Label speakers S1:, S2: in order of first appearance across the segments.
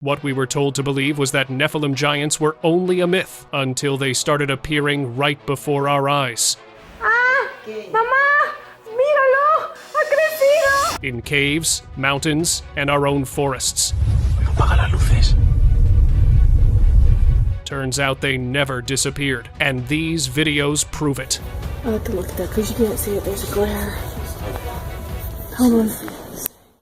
S1: What we were told to believe was that Nephilim giants were only a myth until they started appearing right before our eyes.
S2: Mamá, míralo, ha crecido.
S1: In caves, mountains, and our own forests. Turns out they never disappeared, and these videos prove it.
S2: I have to look at that because you can't see it. There's a glare. Hold on.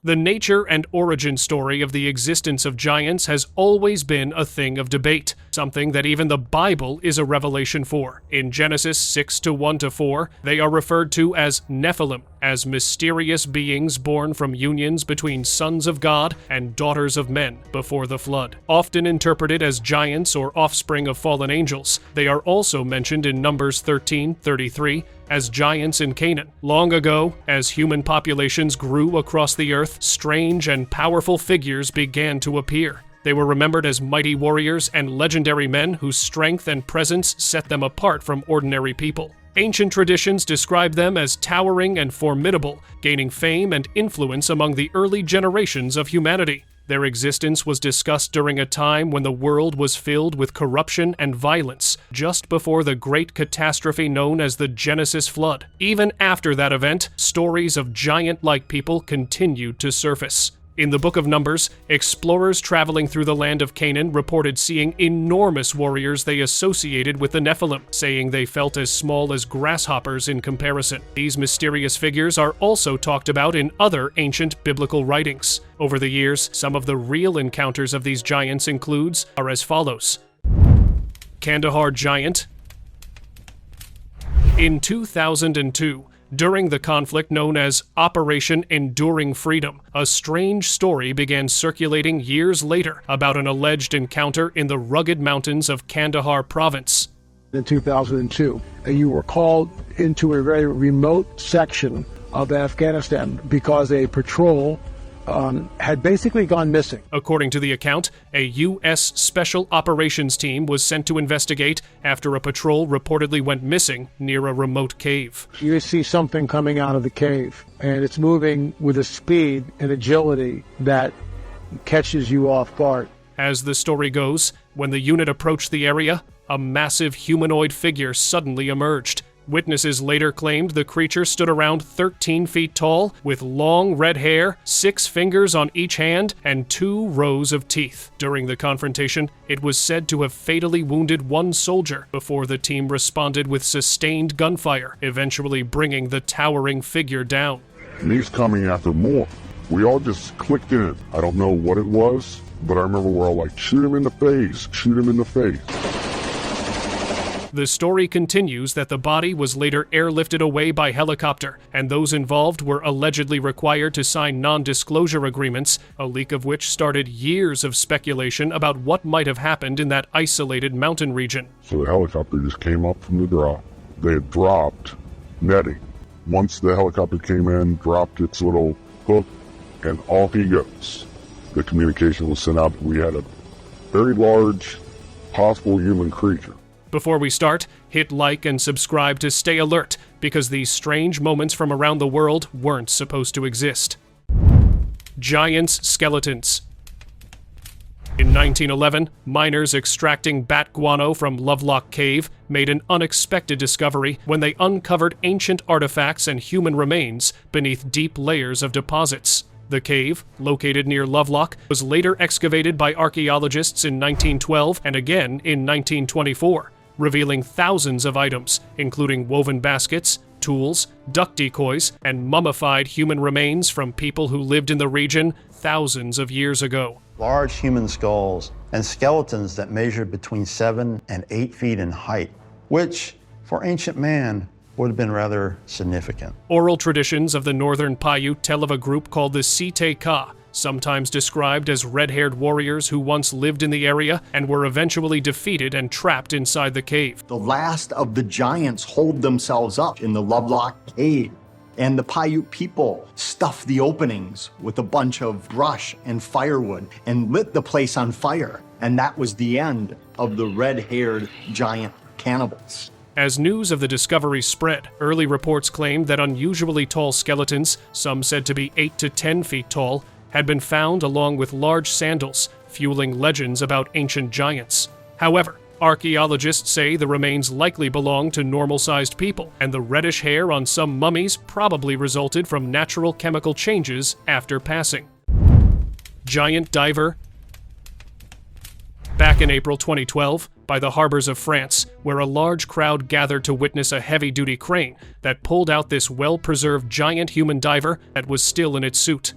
S1: The nature and origin story of the existence of giants has always been a thing of debate, something that even the Bible is a revelation for. In Genesis 6:1-4, they are referred to as Nephilim, as mysterious beings born from unions between sons of God and daughters of men before the flood. Often interpreted as giants or offspring of fallen angels, they are also mentioned in Numbers 13:33 as giants in Canaan. Long ago, as human populations grew across the earth, strange and powerful figures began to appear. They were remembered as mighty warriors and legendary men whose strength and presence set them apart from ordinary people. Ancient traditions describe them as towering and formidable, gaining fame and influence among the early generations of humanity. Their existence was discussed during a time when the world was filled with corruption and violence, just before the great catastrophe known as the Genesis flood. Even after that event, stories of giant-like people continued to surface. In the Book of Numbers, explorers traveling through the land of Canaan reported seeing enormous warriors they associated with the Nephilim, saying they felt as small as grasshoppers in comparison. These mysterious figures are also talked about in other ancient biblical writings. Over the years, some of the real encounters of these giants are as follows. Kandahar giant. In 2002, during the conflict known as Operation Enduring Freedom, a strange story began circulating years later about an alleged encounter in the rugged mountains of Kandahar province.
S3: In 2002, you were called into a very remote section of Afghanistan because a patrol had basically gone missing.
S1: According to the account, a U.S. Special Operations team was sent to investigate after a patrol reportedly went missing near a remote cave.
S3: You see something coming out of the cave, and it's moving with a speed and agility that catches you off guard.
S1: As the story goes, when the unit approached the area, a massive humanoid figure suddenly emerged. Witnesses later claimed the creature stood around 13 feet tall, with long red hair, 6 fingers on each hand, and 2 rows of teeth. During the confrontation, it was said to have fatally wounded 1 soldier before the team responded with sustained gunfire, eventually bringing the towering figure down.
S4: And he's coming after more. We all just clicked in. I don't know what it was, but I remember we're all like, shoot him in the face, shoot him in the face.
S1: The story continues that the body was later airlifted away by helicopter, and those involved were allegedly required to sign non-disclosure agreements, a leak of which started years of speculation about what might have happened in that isolated mountain region.
S4: So the helicopter just came up from the drop. They had dropped netting. Once the helicopter came in, dropped its little hook, and off he goes. The communication was sent out. We had a very large, possible human creature.
S1: Before we start, hit like and subscribe to stay alert, because these strange moments from around the world weren't supposed to exist. Giants' skeletons. In 1911, miners extracting bat guano from Lovelock Cave made an unexpected discovery when they uncovered ancient artifacts and human remains beneath deep layers of deposits. The cave, located near Lovelock, was later excavated by archaeologists in 1912 and again in 1924. Revealing thousands of items, including woven baskets, tools, duck decoys, and mummified human remains from people who lived in the region thousands of years ago.
S5: Large human skulls and skeletons that measured between 7 and 8 feet in height, which, for ancient man, would have been rather significant.
S1: Oral traditions of the northern Paiute tell of a group called the Site Ka, sometimes described as red-haired warriors who once lived in the area and were eventually defeated and trapped inside the cave.
S6: The last of the giants holed themselves up in the Lovelock Cave, and the Paiute people stuffed the openings with a bunch of brush and firewood and lit the place on fire. And that was the end of the red-haired giant cannibals.
S1: As news of the discovery spread, early reports claimed that unusually tall skeletons, some said to be 8 to 10 feet tall, had been found along with large sandals, fueling legends about ancient giants. However, archaeologists say the remains likely belong to normal-sized people, and the reddish hair on some mummies probably resulted from natural chemical changes after passing. Giant diver. Back in April 2012, by the harbors of France, where a large crowd gathered to witness a heavy-duty crane that pulled out this well-preserved giant human diver that was still in its suit.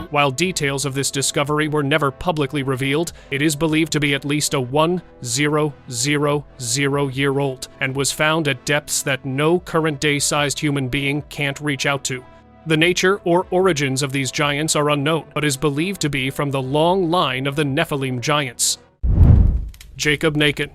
S1: While details of this discovery were never publicly revealed, it is believed to be at least a 1000-year-old and was found at depths that no current-day sized human being can't reach out to. The nature or origins of these giants are unknown, but is believed to be from the long line of the Nephilim giants. Jacob Naken.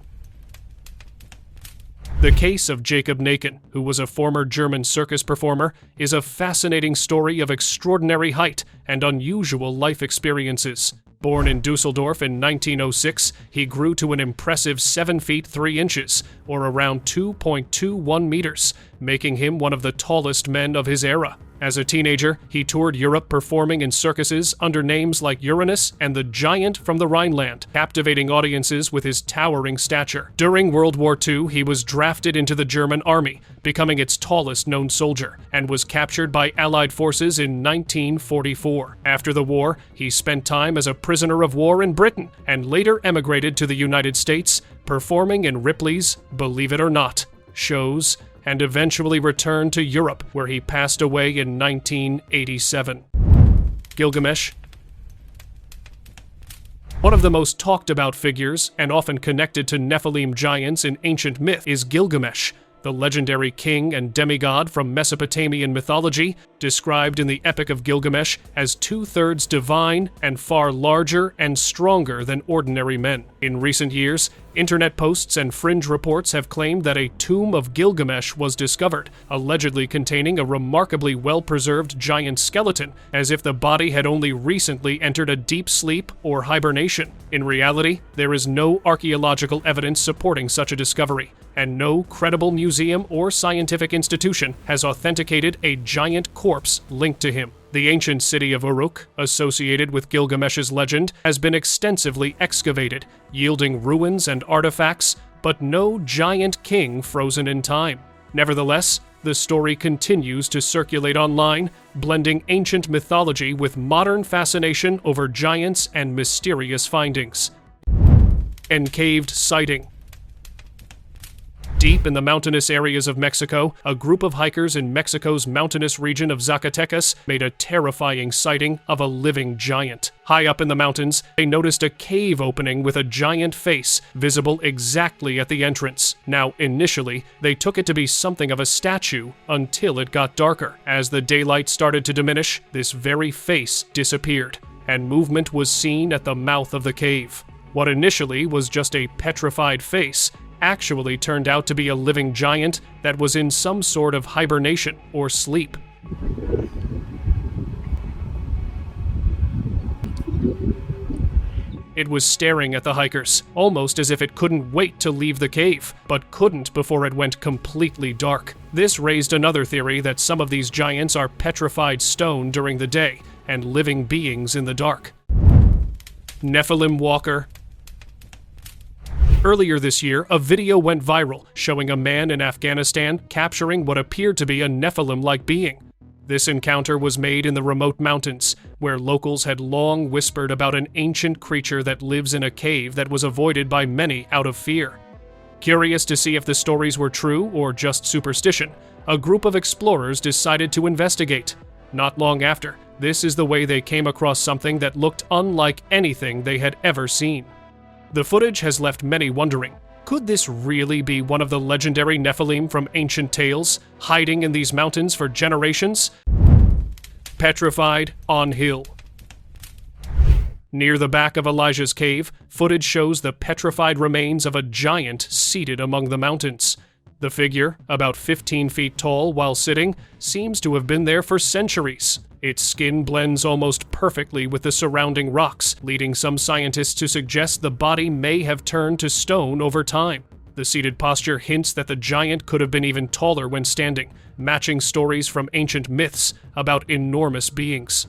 S1: The case of Jacob Naken, who was a former German circus performer, is a fascinating story of extraordinary height and unusual life experiences. Born in Dusseldorf in 1906, he grew to an impressive 7 feet 3 inches, or around 2.21 meters, making him one of the tallest men of his era. As a teenager, he toured Europe performing in circuses under names like Uranus and the Giant from the Rhineland, captivating audiences with his towering stature. During World War II, he was drafted into the German army, becoming its tallest known soldier, and was captured by Allied forces in 1944. After the war, he spent time as a prisoner of war in Britain, and later emigrated to the United States, performing in Ripley's Believe It or Not shows, and eventually returned to Europe, where he passed away in 1987. Gilgamesh. One of the most talked about figures, and often connected to Nephilim giants in ancient myth, is Gilgamesh, the legendary king and demigod from Mesopotamian mythology, described in the Epic of Gilgamesh as 2/3 divine and far larger and stronger than ordinary men. In recent years, internet posts and fringe reports have claimed that a tomb of Gilgamesh was discovered, allegedly containing a remarkably well-preserved giant skeleton, as if the body had only recently entered a deep sleep or hibernation. In reality, there is no archaeological evidence supporting such a discovery, and no credible museum or scientific institution has authenticated a giant corpse linked to him. The ancient city of Uruk, associated with Gilgamesh's legend, has been extensively excavated, yielding ruins and artifacts, but no giant king frozen in time. Nevertheless, the story continues to circulate online, blending ancient mythology with modern fascination over giants and mysterious findings. Encaved sighting. Deep in the mountainous areas of Mexico, a group of hikers in Mexico's mountainous region of Zacatecas made a terrifying sighting of a living giant. High up in the mountains, they noticed a cave opening with a giant face, visible exactly at the entrance. Now, initially, they took it to be something of a statue until it got darker. As the daylight started to diminish, this very face disappeared, and movement was seen at the mouth of the cave. What initially was just a petrified face actually turned out to be a living giant that was in some sort of hibernation or sleep. It was staring at the hikers, almost as if it couldn't wait to leave the cave, but couldn't before it went completely dark. This raised another theory that some of these giants are petrified stone during the day and living beings in the dark. Nephilim walker. Earlier this year, a video went viral showing a man in Afghanistan capturing what appeared to be a Nephilim-like being. This encounter was made in the remote mountains, where locals had long whispered about an ancient creature that lives in a cave that was avoided by many out of fear. Curious to see if the stories were true or just superstition, a group of explorers decided to investigate. Not long after, this is the way they came across something that looked unlike anything they had ever seen. The footage has left many wondering, could this really be one of the legendary Nephilim from ancient tales, hiding in these mountains for generations? Petrified on hill. Near the back of Elijah's cave, footage shows the petrified remains of a giant seated among the mountains. The figure, about 15 feet tall while sitting, seems to have been there for centuries. Its skin blends almost perfectly with the surrounding rocks, leading some scientists to suggest the body may have turned to stone over time. The seated posture hints that the giant could have been even taller when standing, matching stories from ancient myths about enormous beings.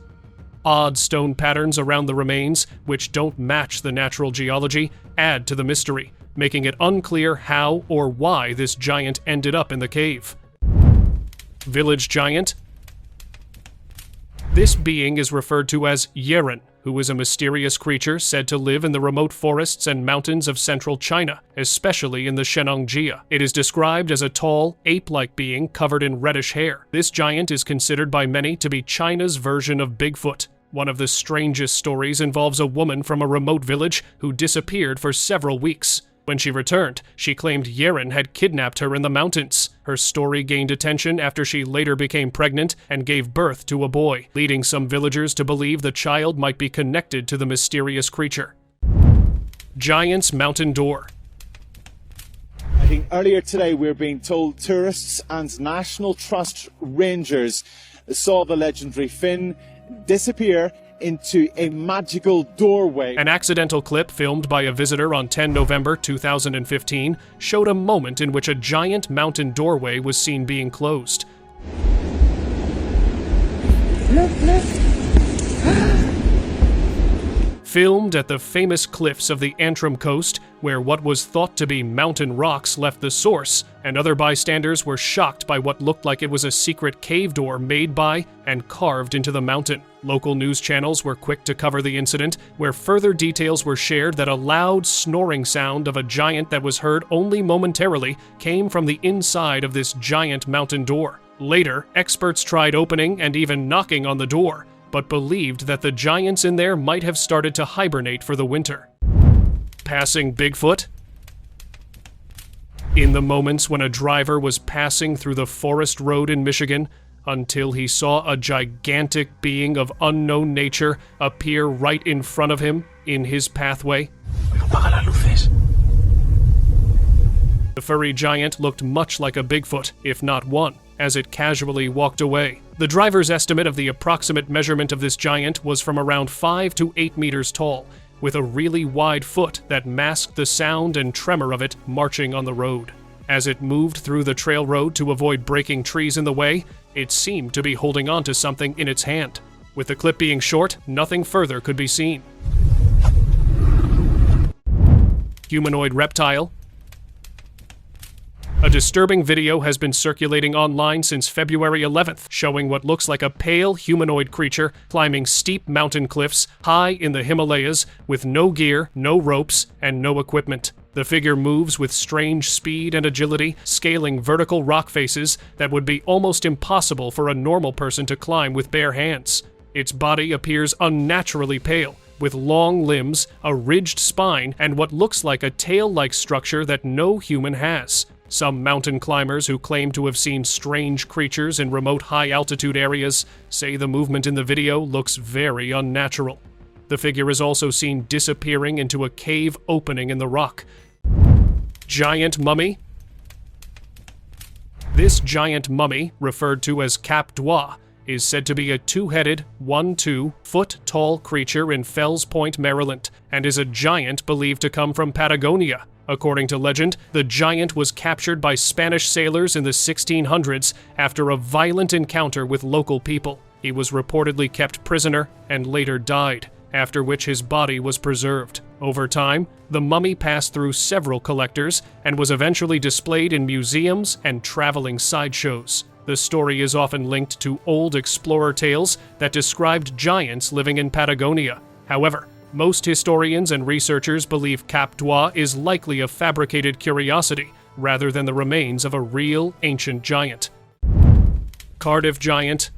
S1: Odd stone patterns around the remains, which don't match the natural geology, add to the mystery, making it unclear how or why this giant ended up in the cave. Village giant? This being is referred to as Yerin, who is a mysterious creature said to live in the remote forests and mountains of central China, especially in the Shenangjia. It is described as a tall, ape-like being covered in reddish hair. This giant is considered by many to be China's version of Bigfoot. One of the strangest stories involves a woman from a remote village who disappeared for several weeks. When she returned, she claimed Yerin had kidnapped her in the mountains. Her story gained attention after she later became pregnant and gave birth to a boy, leading some villagers to believe the child might be connected to the mysterious creature. Giant's Mountain Door.
S7: I think earlier today we were being told tourists and National Trust rangers saw the legendary Finn disappear into a magical doorway.
S1: An accidental clip filmed by a visitor on 10 November 2015 showed a moment in which a giant mountain doorway was seen being closed.
S2: Look, look.
S1: Filmed at the famous cliffs of the Antrim coast, where what was thought to be mountain rocks left the source, and other bystanders were shocked by what looked like it was a secret cave door made by and carved into the mountain. Local news channels were quick to cover the incident, where further details were shared that a loud snoring sound of a giant that was heard only momentarily came from the inside of this giant mountain door. Later, experts tried opening and even knocking on the door, but believed that the giants in there might have started to hibernate for the winter. Passing Bigfoot? In the moments when a driver was passing through the forest road in Michigan, until he saw a gigantic being of unknown nature appear right in front of him in his pathway. The furry giant looked much like a Bigfoot, if not one, as it casually walked away. The driver's estimate of the approximate measurement of this giant was from around 5 to 8 meters tall, with a really wide foot that masked the sound and tremor of it marching on the road. As it moved through the trail road to avoid breaking trees in the way, it seemed to be holding on to something in its hand. With the clip being short, nothing further could be seen. Humanoid reptile. A disturbing video has been circulating online since February 11th, showing what looks like a pale humanoid creature climbing steep mountain cliffs high in the Himalayas with no gear, no ropes, and no equipment. The figure moves with strange speed and agility, scaling vertical rock faces that would be almost impossible for a normal person to climb with bare hands. Its body appears unnaturally pale, with long limbs, a ridged spine, and what looks like a tail-like structure that no human has. Some mountain climbers who claim to have seen strange creatures in remote high-altitude areas say the movement in the video looks very unnatural. The figure is also seen disappearing into a cave opening in the rock. Giant mummy? This giant mummy, referred to as Cap d'Oie, is said to be a two-headed, 1-2-foot-tall creature in Fells Point, Maryland, and is a giant believed to come from Patagonia. According to legend, the giant was captured by Spanish sailors in the 1600s after a violent encounter with local people. He was reportedly kept prisoner and later died, after which his body was preserved. Over time, the mummy passed through several collectors and was eventually displayed in museums and traveling sideshows. The story is often linked to old explorer tales that described giants living in Patagonia. However, most historians and researchers believe Cap d'Oie is likely a fabricated curiosity rather than the remains of a real ancient giant. Cardiff giant.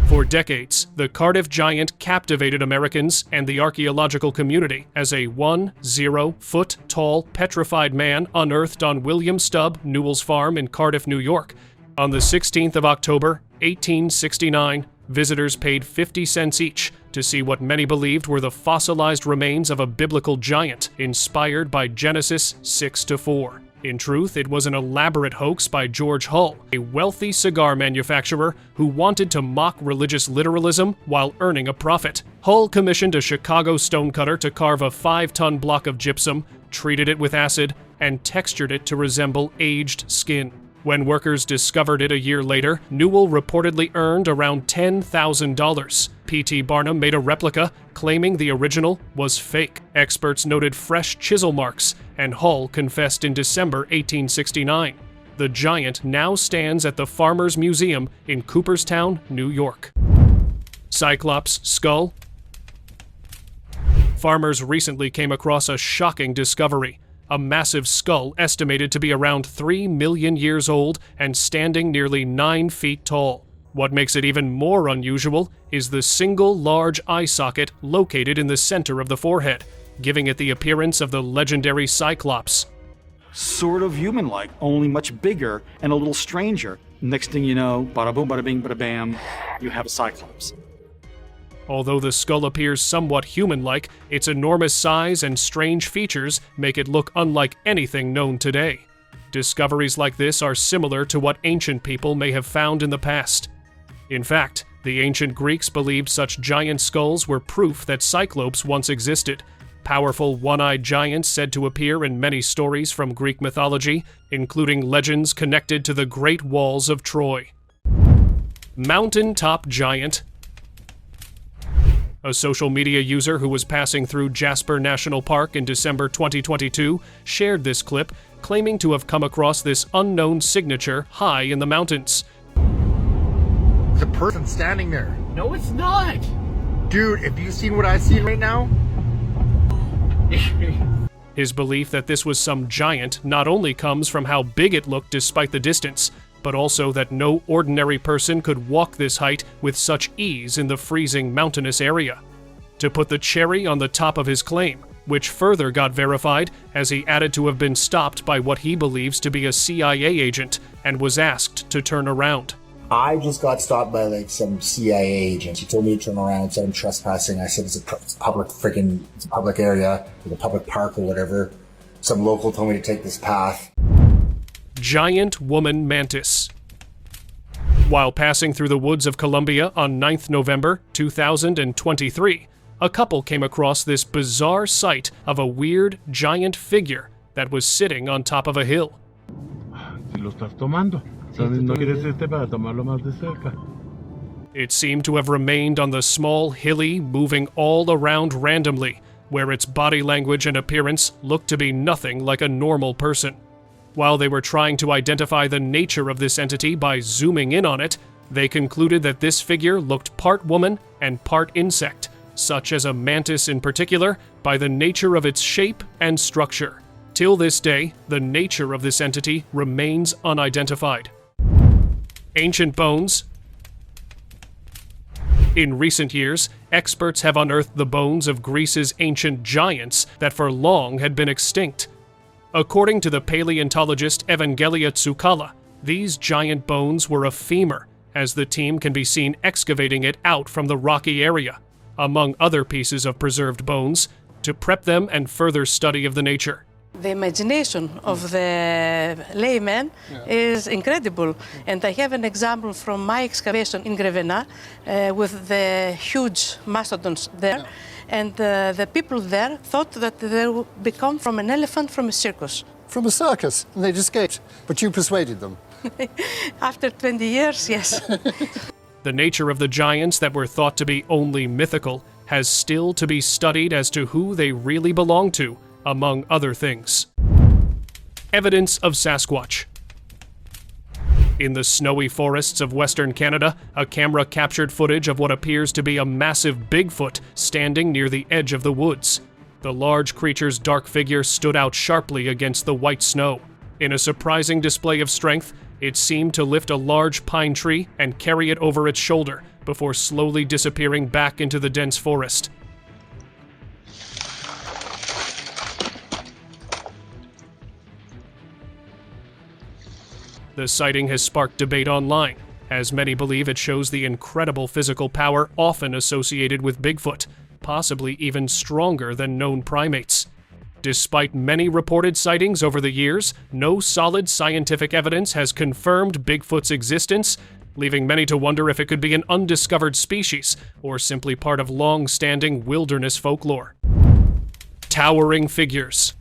S1: For decades, the Cardiff giant captivated Americans and the archaeological community as a 10-foot-tall petrified man unearthed on William Stubb Newell's farm in Cardiff, New York. On the 16th of October, 1869, visitors paid 50 cents each to see what many believed were the fossilized remains of a biblical giant inspired by Genesis 6-4. In truth, it was an elaborate hoax by George Hull, a wealthy cigar manufacturer who wanted to mock religious literalism while earning a profit. Hull commissioned a Chicago stonecutter to carve a 5-ton block of gypsum, treated it with acid, and textured it to resemble aged skin. When workers discovered it a year later, Newell reportedly earned around $10,000. P.T. Barnum made a replica, claiming the original was fake. Experts noted fresh chisel marks, and Hull confessed in December 1869. The giant now stands at the Farmers Museum in Cooperstown, New York. Cyclops skull. Farmers recently came across a shocking discovery. A massive skull estimated to be around 3 million years old and standing nearly 9 feet tall. What makes it even more unusual is the single large eye socket located in the center of the forehead, giving it the appearance of the legendary Cyclops.
S8: Sort of human-like, only much bigger and a little stranger. Next thing you know, bada boom, bada bing, bada bam, you have a Cyclops.
S1: Although the skull appears somewhat human-like, its enormous size and strange features make it look unlike anything known today. Discoveries like this are similar to what ancient people may have found in the past. In fact, the ancient Greeks believed such giant skulls were proof that Cyclops once existed, powerful one-eyed giants said to appear in many stories from Greek mythology, including legends connected to the Great Walls of Troy. Mountaintop giant. A social media user who was passing through Jasper National Park in December 2022 shared this clip, claiming to have come across this unknown signature high in the mountains.
S9: There's a person standing there.
S10: No, it's not!
S9: Dude, if you've seen what I've seen right now...
S1: His belief that this was some giant not only comes from how big it looked despite the distance, but also that no ordinary person could walk this height with such ease in the freezing mountainous area. To put the cherry on the top of his claim, which further got verified as he added to have been stopped by what he believes to be a CIA agent and was asked to turn around.
S11: I just got stopped by like some CIA agent. He told me to turn around, said I'm trespassing. I said it's a public area, like a public park or whatever. Some local told me to take this path.
S1: Giant woman mantis. While passing through the woods of Colombia on 9th November 2023, a couple came across this bizarre sight of a weird giant figure that was sitting on top of a hill. It seemed to have remained on the small hilly, moving all around randomly, where its body language and appearance looked to be nothing like a normal person. While they were trying to identify the nature of this entity by zooming in on it, they concluded that this figure looked part woman and part insect, such as a mantis in particular, by the nature of its shape and structure. Till this day, the nature of this entity remains unidentified. Ancient bones. In recent years, experts have unearthed the bones of Greece's ancient giants that for long had been extinct. According to the paleontologist Evangelia Tsukala, these giant bones were a femur, as the team can be seen excavating it out from the rocky area, among other pieces of preserved bones, to prep them and further study of the nature.
S12: The imagination of the layman is incredible, and I have an example from my excavation in Grevena with the huge mastodons there, and the people there thought that they would become from an elephant from a circus.
S13: From a circus, and they'd escaped, but you persuaded them.
S12: After 20 years, yes.
S1: The nature of the giants that were thought to be only mythical has still to be studied as to who they really belong to, among other things. Evidence of Sasquatch. In the snowy forests of Western Canada, a camera captured footage of what appears to be a massive Bigfoot standing near the edge of the woods. The large creature's dark figure stood out sharply against the white snow. In a surprising display of strength, it seemed to lift a large pine tree and carry it over its shoulder before slowly disappearing back into the dense forest. The sighting has sparked debate online, as many believe it shows the incredible physical power often associated with Bigfoot, possibly even stronger than known primates. Despite many reported sightings over the years, no solid scientific evidence has confirmed Bigfoot's existence, leaving many to wonder if it could be an undiscovered species or simply part of long-standing wilderness folklore. Towering figures.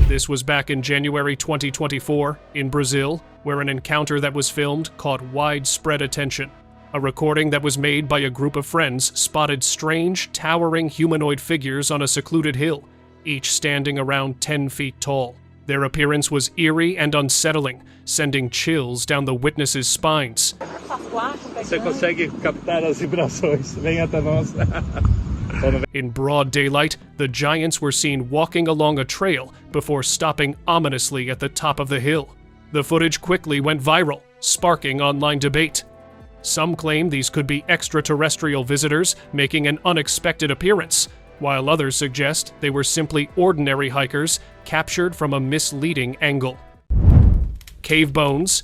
S1: This was back in January 2024 in Brazil, where an encounter that was filmed caught widespread attention. A recording that was made by a group of friends spotted strange, towering humanoid figures on a secluded hill, each standing around 10 feet tall. Their appearance was eerie and unsettling, sending chills down the witnesses' spines. In broad daylight, the giants were seen walking along a trail before stopping ominously at the top of the hill. The footage quickly went viral, sparking online debate. Some claim these could be extraterrestrial visitors making an unexpected appearance, while others suggest they were simply ordinary hikers captured from a misleading angle. Cave bones.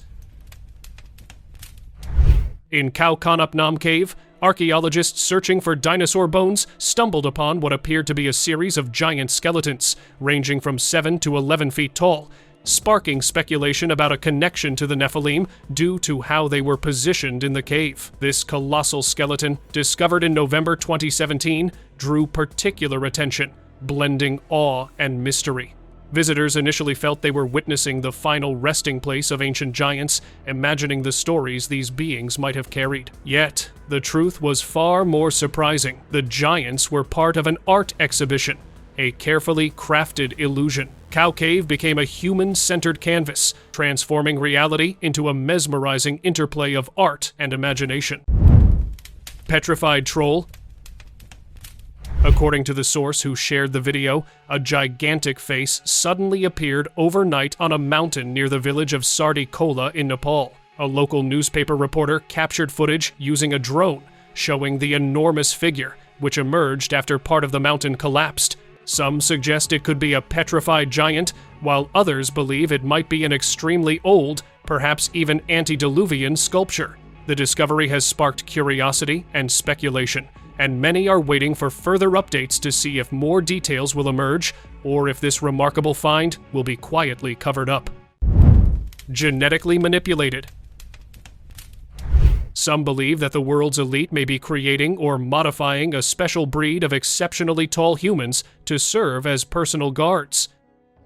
S1: In Khao Khanap Nam Cave, archaeologists searching for dinosaur bones stumbled upon what appeared to be a series of giant skeletons, ranging from 7 to 11 feet tall, sparking speculation about a connection to the Nephilim due to how they were positioned in the cave. This colossal skeleton, discovered in November 2017, drew particular attention, blending awe and mystery. Visitors initially felt they were witnessing the final resting place of ancient giants, imagining the stories these beings might have carried. Yet, the truth was far more surprising. The giants were part of an art exhibition, a carefully crafted illusion. Khao Cave became a human-centered canvas, transforming reality into a mesmerizing interplay of art and imagination. Petrified troll. According to the source who shared the video, a gigantic face suddenly appeared overnight on a mountain near the village of Sardi Kola in Nepal. A local newspaper reporter captured footage using a drone, showing the enormous figure, which emerged after part of the mountain collapsed. Some suggest it could be a petrified giant, while others believe it might be an extremely old, perhaps even antediluvian sculpture. The discovery has sparked curiosity and speculation, and many are waiting for further updates to see if more details will emerge, or if this remarkable find will be quietly covered up. Genetically manipulated. Some believe that the world's elite may be creating or modifying a special breed of exceptionally tall humans to serve as personal guards.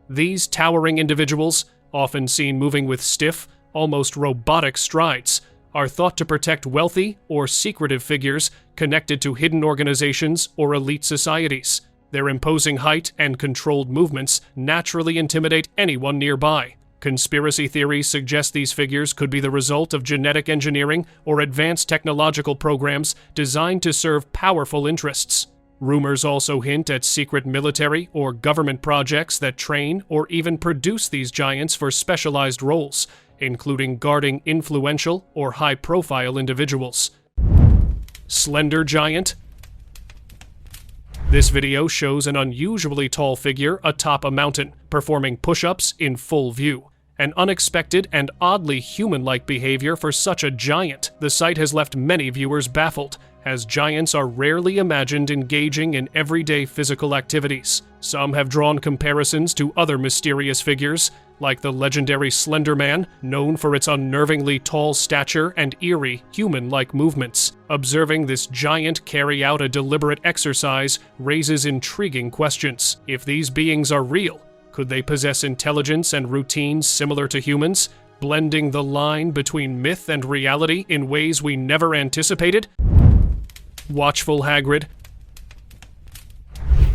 S1: These towering individuals, often seen moving with stiff, almost robotic strides, are thought to protect wealthy or secretive figures connected to hidden organizations or elite societies. Their imposing height and controlled movements naturally intimidate anyone nearby. Conspiracy theories suggest these figures could be the result of genetic engineering or advanced technological programs designed to serve powerful interests. Rumors also hint at secret military or government projects that train or even produce these giants for specialized roles, including guarding influential or high-profile individuals. Slender giant. This video shows an unusually tall figure atop a mountain, performing push-ups in full view. An unexpected and oddly human-like behavior for such a giant. The sight has left many viewers baffled, as giants are rarely imagined engaging in everyday physical activities. Some have drawn comparisons to other mysterious figures, like the legendary Slender Man, known for its unnervingly tall stature and eerie, human-like movements. Observing this giant carry out a deliberate exercise raises intriguing questions. If these beings are real, could they possess intelligence and routines similar to humans, blending the line between myth and reality in ways we never anticipated? Watchful Hagrid.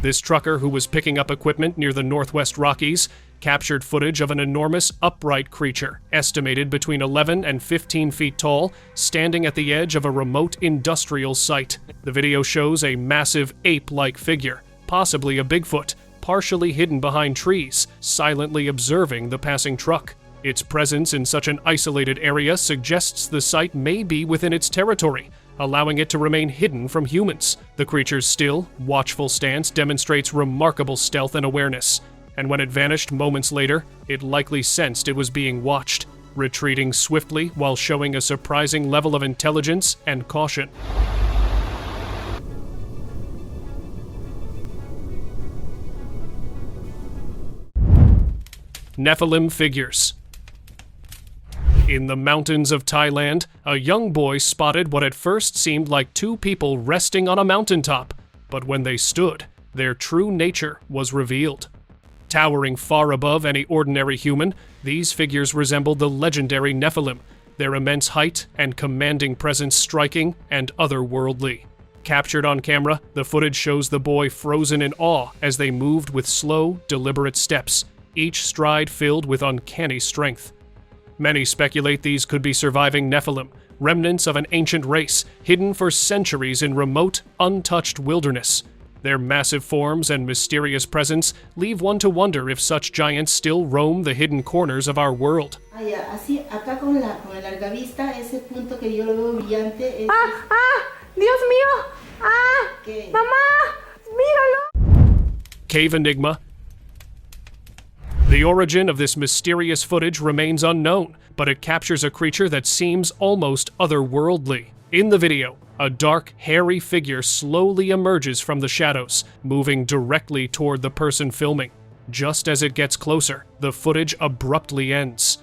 S1: This trucker who was picking up equipment near the Northwest Rockies captured footage of an enormous upright creature, estimated between 11 and 15 feet tall, standing at the edge of a remote industrial site. The video shows a massive ape-like figure, possibly a Bigfoot, partially hidden behind trees, silently observing the passing truck. Its presence in such an isolated area suggests the site may be within its territory, allowing it to remain hidden from humans. The creature's still, watchful stance demonstrates remarkable stealth and awareness, and when it vanished moments later, it likely sensed it was being watched, retreating swiftly while showing a surprising level of intelligence and caution. Nephilim figures. In the mountains of Thailand, a young boy spotted what at first seemed like two people resting on a mountaintop, but when they stood, their true nature was revealed. Towering far above any ordinary human, these figures resembled the legendary Nephilim, their immense height and commanding presence striking and otherworldly. Captured on camera, the footage shows the boy frozen in awe as they moved with slow, deliberate steps, each stride filled with uncanny strength. Many speculate these could be surviving Nephilim, remnants of an ancient race, hidden for centuries in remote, untouched wilderness. Their massive forms and mysterious presence leave one to wonder if such giants still roam the hidden corners of our world.
S2: Así, acá con el larga vista, ese punto que yo lo veo brillante es...
S10: Dios mío! Mamá! Míralo!
S1: Cave enigma. The origin of this mysterious footage remains unknown, but it captures a creature that seems almost otherworldly. In the video, a dark, hairy figure slowly emerges from the shadows, moving directly toward the person filming. Just as it gets closer, the footage abruptly ends.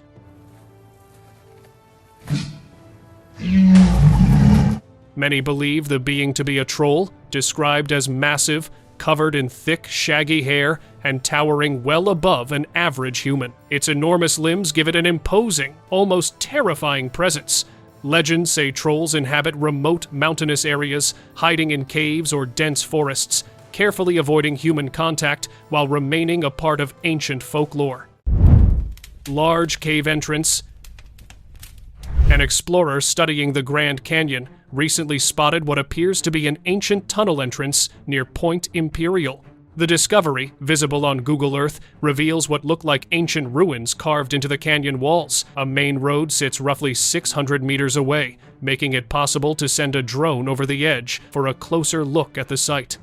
S1: Many believe the being to be a troll, described as massive, covered in thick, shaggy hair, and towering well above an average human. Its enormous limbs give it an imposing, almost terrifying presence. Legends say trolls inhabit remote mountainous areas, hiding in caves or dense forests, carefully avoiding human contact while remaining a part of ancient folklore. Large cave entrance. An explorer studying the Grand Canyon recently spotted what appears to be an ancient tunnel entrance near Point Imperial. The discovery, visible on Google Earth, reveals what look like ancient ruins carved into the canyon walls. A main road sits roughly 600 meters away, making it possible to send a drone over the edge for a closer look at the site.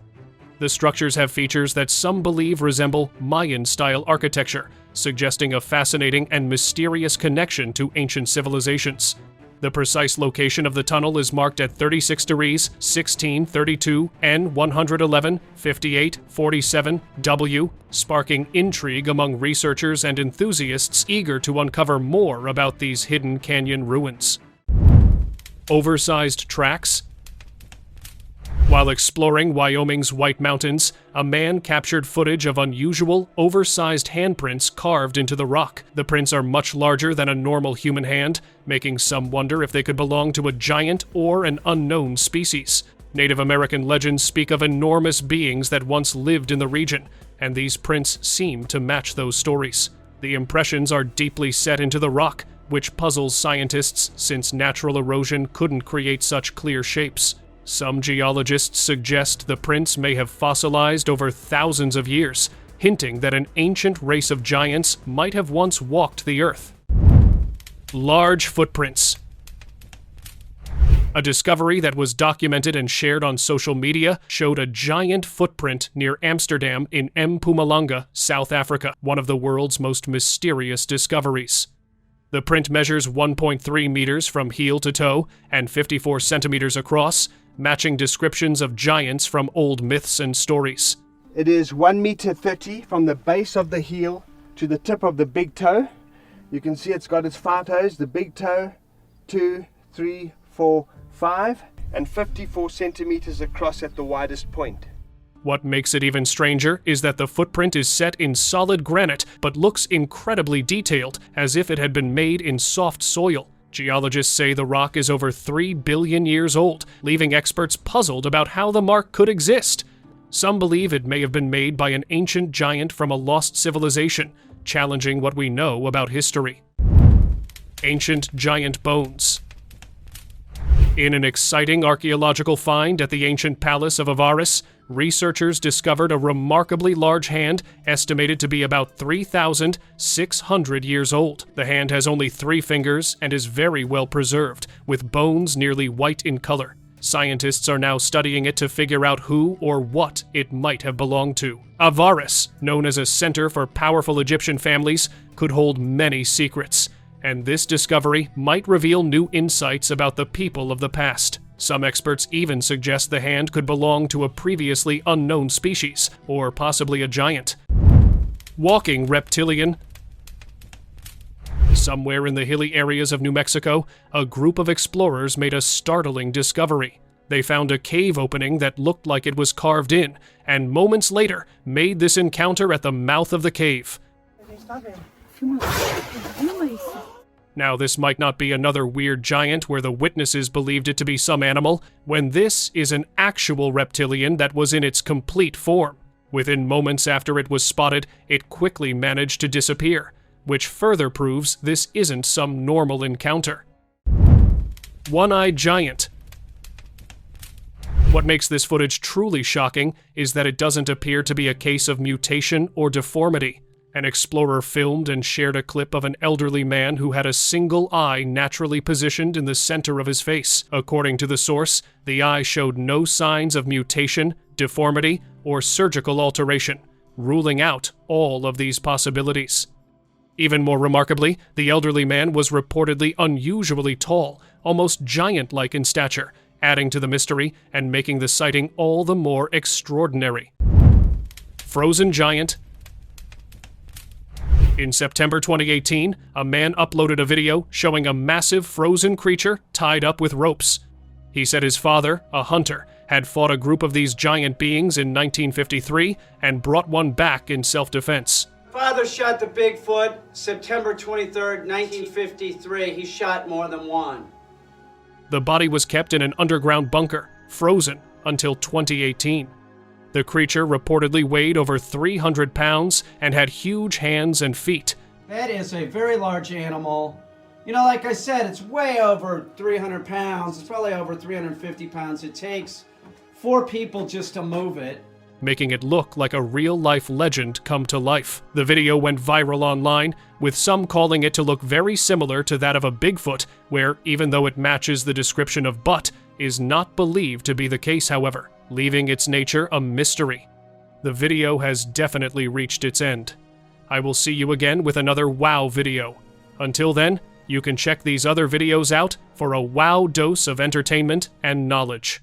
S1: The structures have features that some believe resemble Mayan-style architecture, suggesting a fascinating and mysterious connection to ancient civilizations. The precise location of the tunnel is marked at 36 degrees, 16, 32, N 111, 58, 47, W, sparking intrigue among researchers and enthusiasts eager to uncover more about these hidden canyon ruins. Oversized tracks. While exploring Wyoming's White Mountains, a man captured footage of unusual, oversized handprints carved into the rock. The prints are much larger than a normal human hand, making some wonder if they could belong to a giant or an unknown species. Native American legends speak of enormous beings that once lived in the region, and these prints seem to match those stories. The impressions are deeply set into the rock, which puzzles scientists since natural erosion couldn't create such clear shapes. Some geologists suggest the prints may have fossilized over thousands of years, hinting that an ancient race of giants might have once walked the earth. Large footprints. A discovery that was documented and shared on social media showed a giant footprint near Amsterdam in Mpumalanga, South Africa, one of the world's most mysterious discoveries. The print measures 1.3 meters from heel to toe and 54 centimeters across, matching descriptions of giants from old myths and stories.
S14: It is 1 meter 30 from the base of the heel to the tip of the big toe. You can see it's got its 5 toes, the big toe, 2, 3, 4, 5, and 54 centimeters across at the widest point.
S1: What makes it even stranger is that the footprint is set in solid granite, but looks incredibly detailed, as if it had been made in soft soil. Geologists say the rock is over 3 billion years old, leaving experts puzzled about how the mark could exist. Some believe it may have been made by an ancient giant from a lost civilization, challenging what we know about history. Ancient giant bones. In an exciting archaeological find at the ancient palace of Avaris, researchers discovered a remarkably large hand estimated to be about 3,600 years old. The hand has only 3 fingers and is very well preserved, with bones nearly white in color. Scientists are now studying it to figure out who or what it might have belonged to. Avaris, known as a center for powerful Egyptian families, could hold many secrets, and this discovery might reveal new insights about the people of the past. Some experts even suggest the hand could belong to a previously unknown species, or possibly a giant. Walking reptilian. Somewhere in the hilly areas of New Mexico, a group of explorers made a startling discovery. They found a cave opening that looked like it was carved in, and moments later made this encounter at the mouth of the cave. Now, this might not be another weird giant where the witnesses believed it to be some animal, when this is an actual reptilian that was in its complete form. Within moments after it was spotted, it quickly managed to disappear, which further proves this isn't some normal encounter. One-eyed giant. What makes this footage truly shocking is that it doesn't appear to be a case of mutation or deformity. An explorer filmed and shared a clip of an elderly man who had a single eye naturally positioned in the center of his face. According to the source, the eye showed no signs of mutation, deformity, or surgical alteration, ruling out all of these possibilities. Even more remarkably, the elderly man was reportedly unusually tall, almost giant-like in stature, adding to the mystery and making the sighting all the more extraordinary. Frozen giant. In September 2018, a man uploaded a video showing a massive frozen creature tied up with ropes. He said his father, a hunter, had fought a group of these giant beings in 1953 and brought one back in self-defense.
S15: Father shot the Bigfoot September 23rd, 1953. He shot more than one.
S1: The body was kept in an underground bunker, frozen, until 2018. The creature reportedly weighed over 300 pounds and had huge hands and feet.
S15: That is a very large animal. You know, like I said, it's way over 300 pounds. It's probably over 350 pounds. It takes 4 people just to move it,
S1: making it look like a real-life legend come to life. The video went viral online, with some calling it to look very similar to that of a Bigfoot, where, even though it matches the description of butt, is not believed to be the case, however, leaving its nature a mystery. The video has definitely reached its end. I will see you again with another wow video. Until then, you can check these other videos out for a wow dose of entertainment and knowledge.